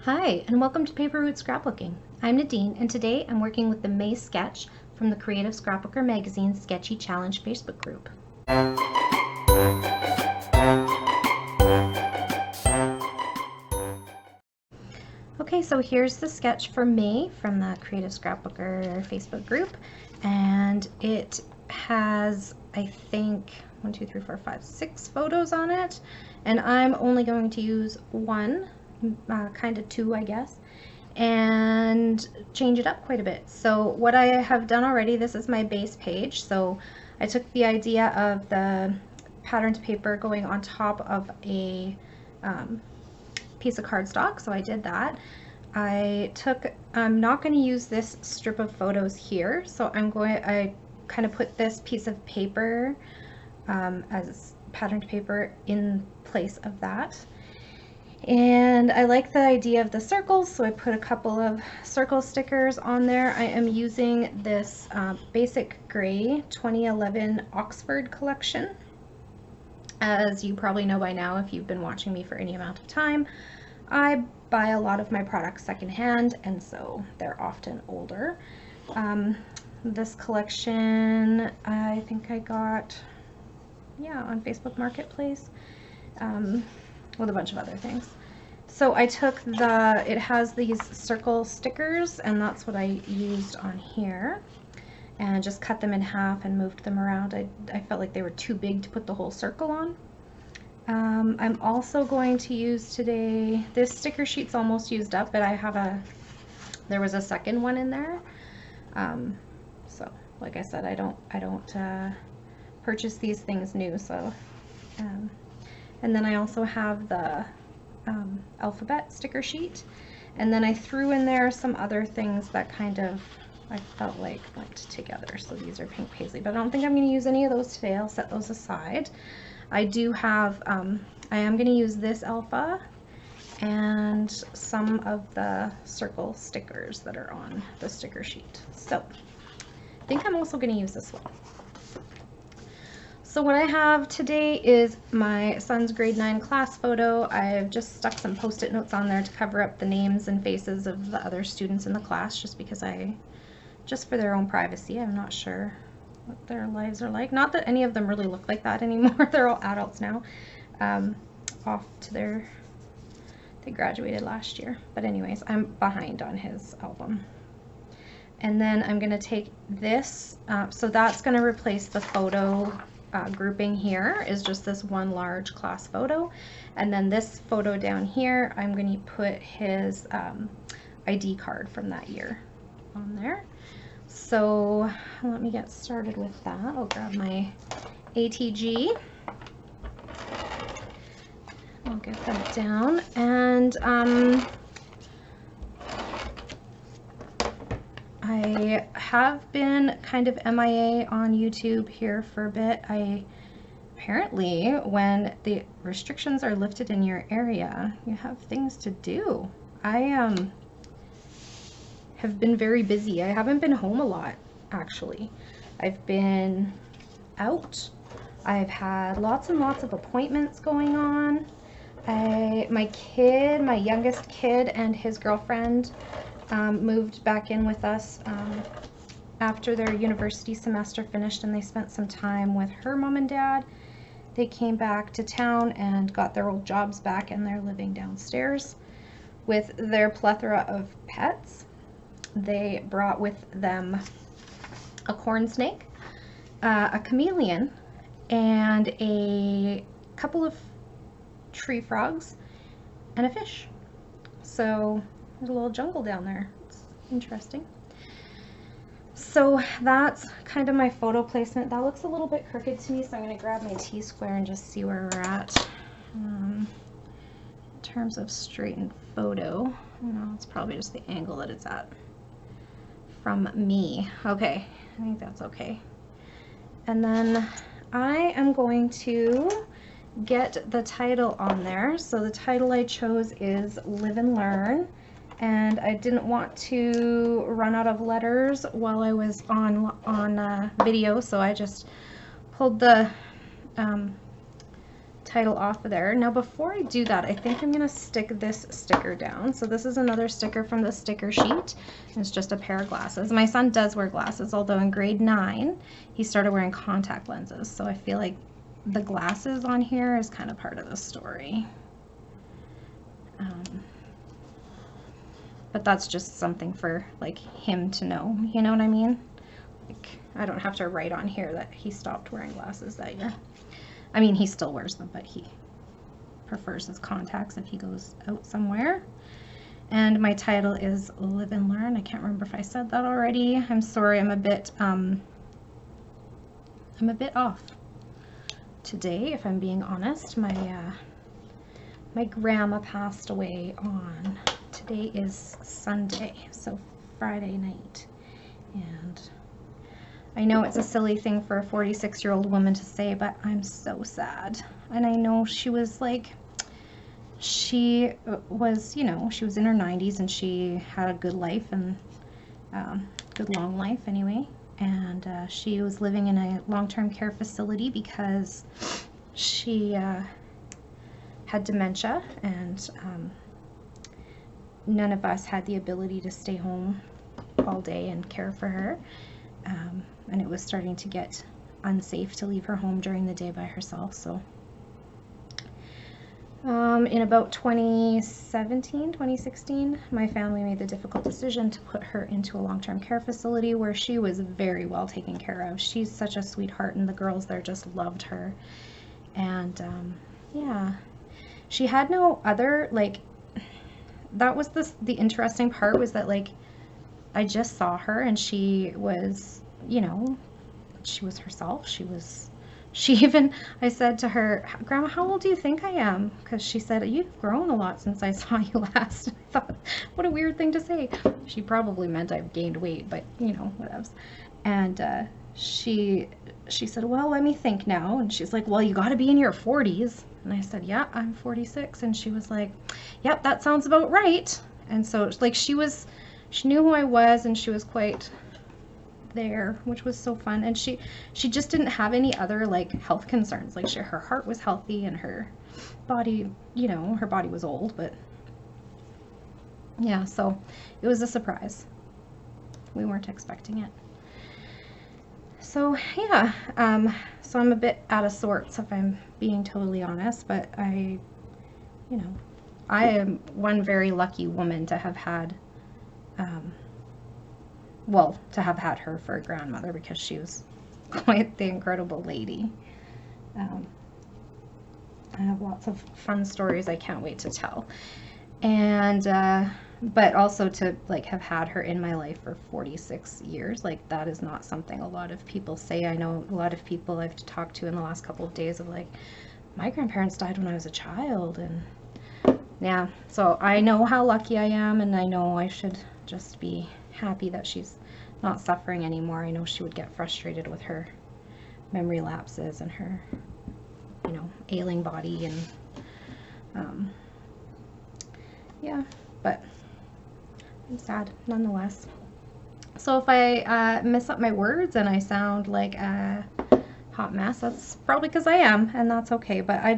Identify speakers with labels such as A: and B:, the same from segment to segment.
A: Hi, and welcome to Paper Route Scrapbooking. I'm Nadine, and today I'm working with the May sketch from the Creative Scrapbooker Magazine's Sketchy Challenge Facebook group. Okay, so here's the sketch for May from the Creative Scrapbooker Facebook group, and it has, I think, 6 photos on it, and I'm only going to use one, kind of two, I guess, and change it up quite a bit. So what I have done already, this is my base page, so I took the idea of the patterned paper going on top of a piece of cardstock, so I did that. I'm not going to use this strip of photos here, so I kind of put this piece of paper as patterned paper in place of that. And I like the idea of the circles, so I put a couple of circle stickers on there. I am using this Basic Gray 2011 Oxford collection. As you probably know by now, if you've been watching me for any amount of time, I buy a lot of my products secondhand, and so they're often older. This collection, I think I got, on Facebook Marketplace, with a bunch of other things. So I took it has these circle stickers, and that's what I used on here, and just cut them in half and moved them around. I felt like they were too big to put the whole circle on. I'm also going to use today, this sticker sheet's almost used up, but there was a second one in there. So like I said, I don't purchase these things new, so, and then I also have the alphabet sticker sheet, and then I threw in there some other things that kind of I felt like went together. So these are pink paisley, but I don't think I'm going to use any of those today. I'll set those aside. I do have, I am going to use this alpha and some of the circle stickers that are on the sticker sheet. So I think I'm also going to use this one. So what I have today is my son's grade 9 class photo. I've just stuck some post-it notes on there to cover up the names and faces of the other students in the class, just because just for their own privacy. I'm not sure what their lives are like. Not that any of them really look like that anymore. They're all adults now. Off to they graduated last year. But anyways, I'm behind on his album. And then I'm going to take this, so that's going to replace the photo grouping here, is just this one large class photo. And then this photo down here, I'm going to put his ID card from that year on there. So let me get started with that. I'll grab my ATG. I'll get that down, and I have been kind of MIA on YouTube here for a bit. Apparently, when the restrictions are lifted in your area, you have things to do. I have been very busy. I haven't been home a lot, actually. I've been out. I've had lots and lots of appointments going on. My youngest kid and his girlfriend moved back in with us after their university semester finished, and they spent some time with her mom and dad. They came back to town and got their old jobs back, and they're living downstairs with their plethora of pets. They brought with them a corn snake, a chameleon, and a couple of tree frogs, and a fish. So there's a little jungle down there. It's interesting. So that's kind of my photo placement. That looks a little bit crooked to me, so I'm going to grab my T-square and just see where we're at in terms of straightened photo. No, it's probably just the angle that it's at from me. Okay, I think that's okay. And then I am going to get the title on there. So the title I chose is Live and Learn, and I didn't want to run out of letters while I was on video, so I just pulled the title off of there. Now before I do that, I think I'm going to stick this sticker down. So this is another sticker from the sticker sheet. It's just a pair of glasses. My son does wear glasses, although in grade 9 he started wearing contact lenses. So I feel like the glasses on here is kind of part of the story. But that's just something for like him to know, you know what I mean? Like, I don't have to write on here that he stopped wearing glasses that year. I mean, he still wears them, but he prefers his contacts if he goes out somewhere. And my title is Live and Learn. I can't remember if I said that already. I'm sorry, I'm a bit off today, if I'm being honest. My grandma passed away on, today is Sunday, so Friday night. And I know it's a silly thing for a 46-year-old woman to say, but I'm so sad. And I know she was like, she was, you know, she was in her 90s and she had a good life and good long life anyway. And she was living in a long-term care facility because she had dementia, and none of us had the ability to stay home all day and care for her. And it was starting to get unsafe to leave her home during the day by herself. So in about 2016, my family made the difficult decision to put her into a long-term care facility where she was very well taken care of. She's such a sweetheart, and the girls there just loved her. And yeah, she had no other, like, that was the interesting part, was that, like, I just saw her and she was, you know, she was herself. I said to her, Grandma, how old do you think I am? Because she said, you've grown a lot since I saw you last. I thought, what a weird thing to say. She probably meant I've gained weight, but, you know, whatevs. And she said, well, let me think now. And she's like, well, you got to be in your 40s. And I said, yeah, I'm 46. And she was like, yep, that sounds about right. And so, like, she knew who I was, and she was quite there, which was so fun. And she just didn't have any other, like, health concerns. Like, her heart was healthy, and her body, you know, her body was old, but yeah, so it was a surprise. We weren't expecting it. So yeah, so I'm a bit out of sorts, if I'm being totally honest, but I am one very lucky woman to have had well, to have had her for a grandmother, because she was quite the incredible lady. I have lots of fun stories I can't wait to tell. And but also to, like, have had her in my life for 46 years, like, that is not something a lot of people say. I know a lot of people I've talked to in the last couple of days of, like, my grandparents died when I was a child. And yeah, so I know how lucky I am, and I know I should just be happy that she's not suffering anymore. I know she would get frustrated with her memory lapses and her, you know, ailing body, and yeah, but I'm sad nonetheless. So if I mess up my words and I sound like a hot mess, that's probably because I am, and that's okay. But I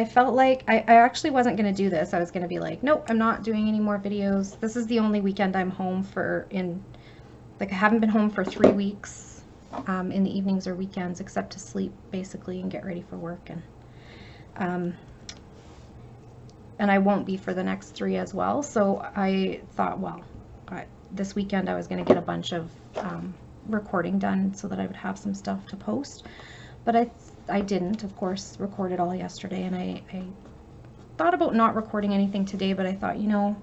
A: felt like I actually wasn't going to do this. I was going to be like, nope, I'm not doing any more videos. This is the only weekend I'm home I haven't been home for 3 weeks in the evenings or weekends, except to sleep basically and get ready for work. And I won't be for the next 3 as well. So I thought, well, this weekend I was going to get a bunch of recording done so that I would have some stuff to post. But I didn't, of course, record it all yesterday, and I thought about not recording anything today, but I thought, you know,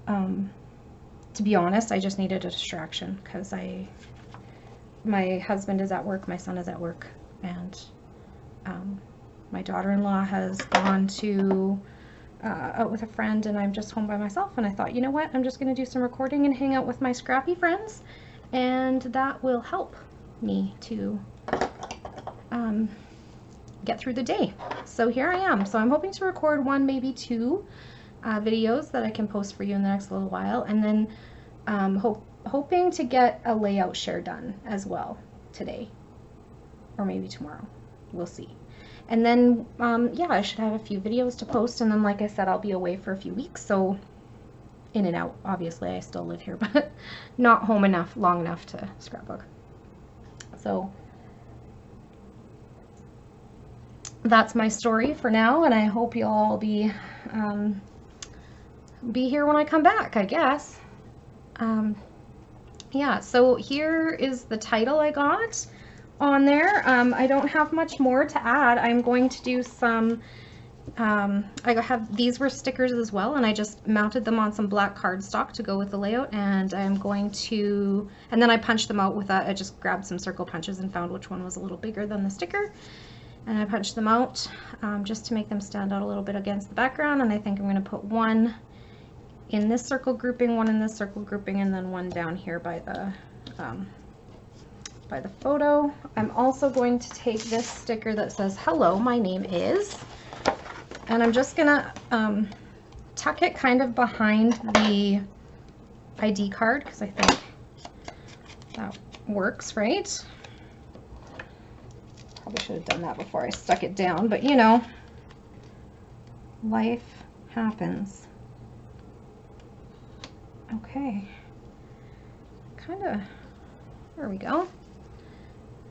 A: to be honest, I just needed a distraction, because my husband is at work, my son is at work, and my daughter-in-law has gone to out with a friend, and I'm just home by myself. And I thought, you know what, I'm just going to do some recording and hang out with my scrappy friends, and that will help me to get through the day. So here I am. So I'm hoping to record 1, maybe 2 videos that I can post for you in the next little while, and then hoping to get a layout share done as well today, or maybe tomorrow. We'll see. And then, yeah, I should have a few videos to post. And then, like I said, I'll be away for a few weeks. So in and out, obviously, I still live here, but not home long enough to scrapbook. So that's my story for now. And I hope you'll all be here when I come back, I guess. Yeah, so here is the title I got on there. I don't have much more to add. I'm going to do some, these were stickers as well, and I just mounted them on some black cardstock to go with the layout, and I'm going to, and then I punched them out with that. I just grabbed some circle punches and found which one was a little bigger than the sticker, and I punched them out just to make them stand out a little bit against the background. And I think I'm going to put one in this circle grouping, one in this circle grouping, and then one down here by the photo. I'm also going to take this sticker that says, "Hello, my name is," and I'm just gonna tuck it kind of behind the ID card, because I think that works, right? Probably should have done that before I stuck it down, but you know, life happens. Okay, kind of, there we go,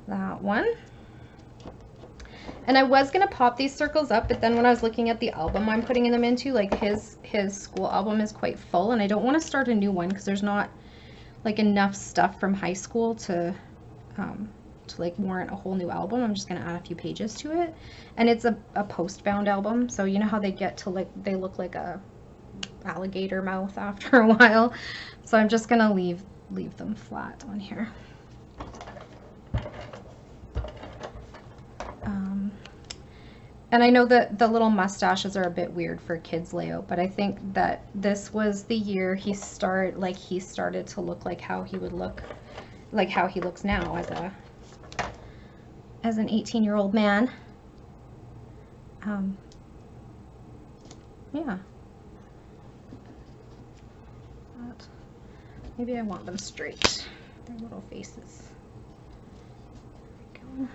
A: that one. And I was gonna pop these circles up, but then when I was looking at the album I'm putting them into, like his school album is quite full, and I don't want to start a new one because there's not like enough stuff from high school to like warrant a whole new album. I'm just gonna add a few pages to it, and it's a post-bound album, so you know how they get to, like, they look like a alligator mouth after a while, so I'm just gonna leave them flat on here. And I know that the little mustaches are a bit weird for kids layout, but I think that this was the year he started to look like how he would look, like how he looks now as an 18-year-old man. Yeah. Maybe I want them straight, their little faces. There we go.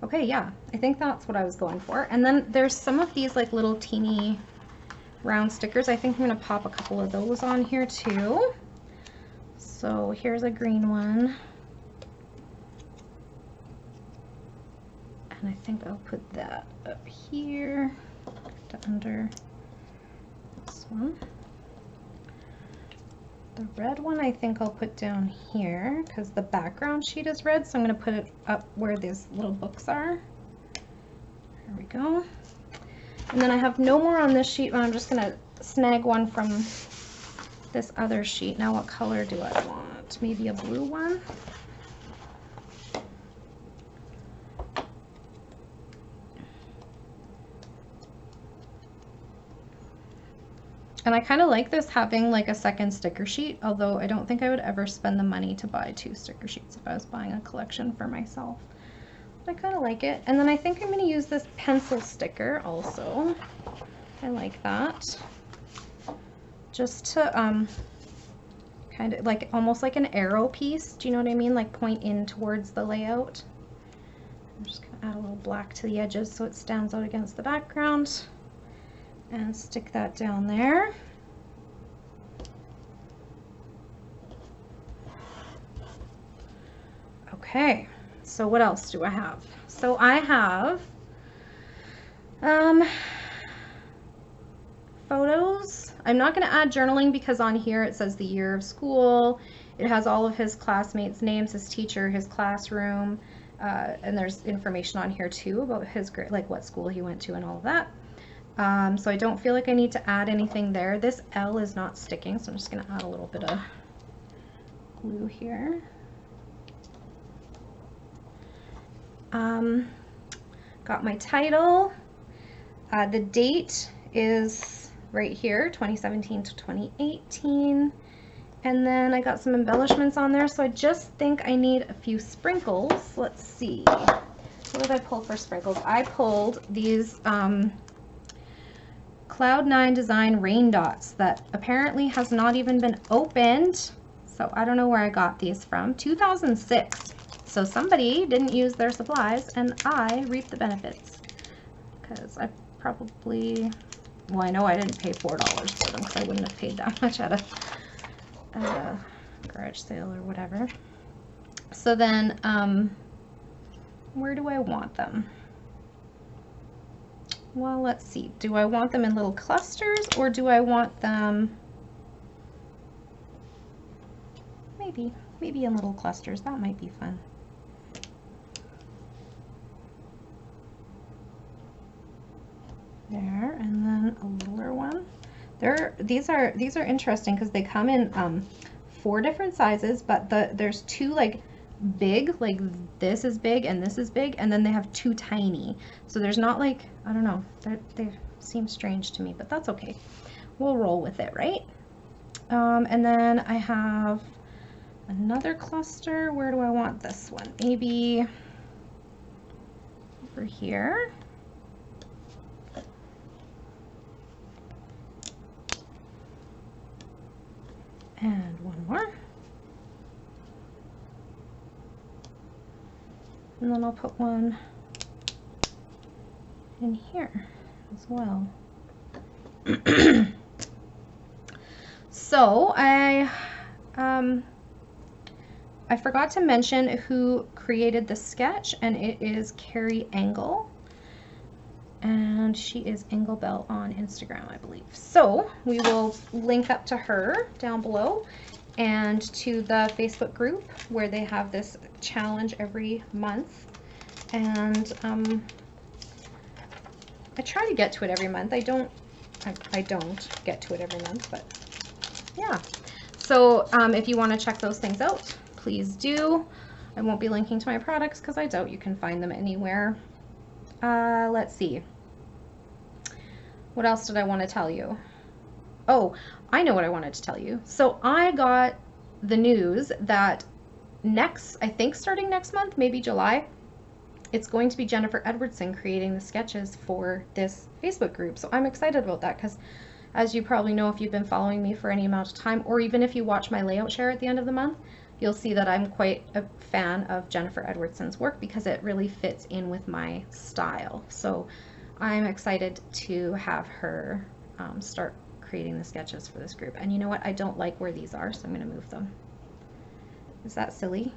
A: Okay, yeah, I think that's what I was going for. And then there's some of these like little teeny round stickers. I think I'm going to pop a couple of those on here too. So here's a green one. And I think I'll put that up here to under this one. The red one I think I'll put down here because the background sheet is red, so I'm going to put it up where these little books are. There we go. And then I have no more on this sheet, but I'm just going to snag one from this other sheet. Now what color do I want? Maybe a blue one? And I kind of like this having like a second sticker sheet, although I don't think I would ever spend the money to buy 2 sticker sheets if I was buying a collection for myself. I kind of like it. And then I think I'm going to use this pencil sticker also. I like that. Just to kind of like almost like an arrow piece. Do you know what I mean? Like point in towards the layout. I'm just going to add a little black to the edges so it stands out against the background. And stick that down there. Okay. So what else do I have? So I have photos. I'm not going to add journaling because on here it says the year of school. It has all of his classmates' names, his teacher, his classroom, and there's information on here too about his grade, like what school he went to and all of that. So I don't feel like I need to add anything there. This L is not sticking, so I'm just going to add a little bit of glue here. Got my title. The date is right here, 2017 to 2018. And then I got some embellishments on there, so I just think I need a few sprinkles. Let's see. What what did I pull for sprinkles? I pulled these Cloud9 Design rain dots that apparently has not even been opened. So I don't know where I got these from. 2006. So somebody didn't use their supplies and I reaped the benefits. Because I probably, well, I know I didn't pay $4 for them because I wouldn't have paid that much at a garage sale or whatever. So then, where do I want them? Well, let's see. Do I want them in little clusters or do I want them maybe in little clusters? That might be fun. There, and then a littler one. These are interesting because they come in 4 different sizes, but there's 2 like big, like this is big and this is big, and then they have 2 tiny. So there's not like, I don't know, they seem strange to me, but that's okay. We'll roll with it, right? And then I have another cluster. Where do I want this one? Maybe over here. And one more. And then I'll put one in here as well. So I forgot to mention who created the sketch, and it is Carrie Engel. And she is Engelbell on Instagram, I believe. So we will link up to her down below and to the Facebook group where they have this challenge every month. And I try to get to it every month. I don't get to it every month, but yeah. So if you want to check those things out, please do. I won't be linking to my products because I doubt you can find them anywhere. Let's see. What else did I want to tell you? Oh, I know what I wanted to tell you. So I got the news that I think starting next month, maybe July, it's going to be Jennifer Edwardson creating the sketches for this Facebook group. So I'm excited about that because, as you probably know if you've been following me for any amount of time, or even if you watch my layout share at the end of the month, you'll see that I'm quite a fan of Jennifer Edwardson's work because it really fits in with my style. So I'm excited to have her start creating the sketches for this group. And you know what? I don't like where these are, so I'm going to move them. Is that silly?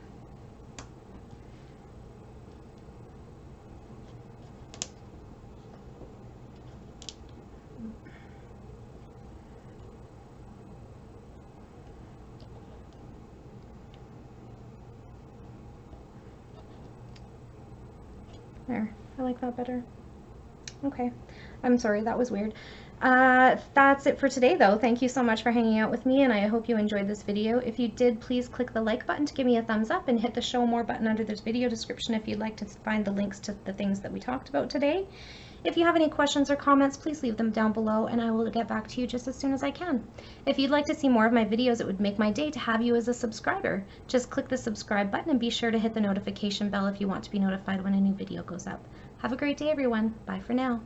A: There, I like that better. Okay, I'm sorry, that was weird. That's it for today though. Thank you so much for hanging out with me, and I hope you enjoyed this video. If you did, please click the like button to give me a thumbs up and hit the show more button under this video description if you'd like to find the links to the things that we talked about today. If you have any questions or comments, please leave them down below and I will get back to you just as soon as I can. If you'd like to see more of my videos, it would make my day to have you as a subscriber. Just click the subscribe button and be sure to hit the notification bell if you want to be notified when a new video goes up. Have a great day, everyone. Bye for now.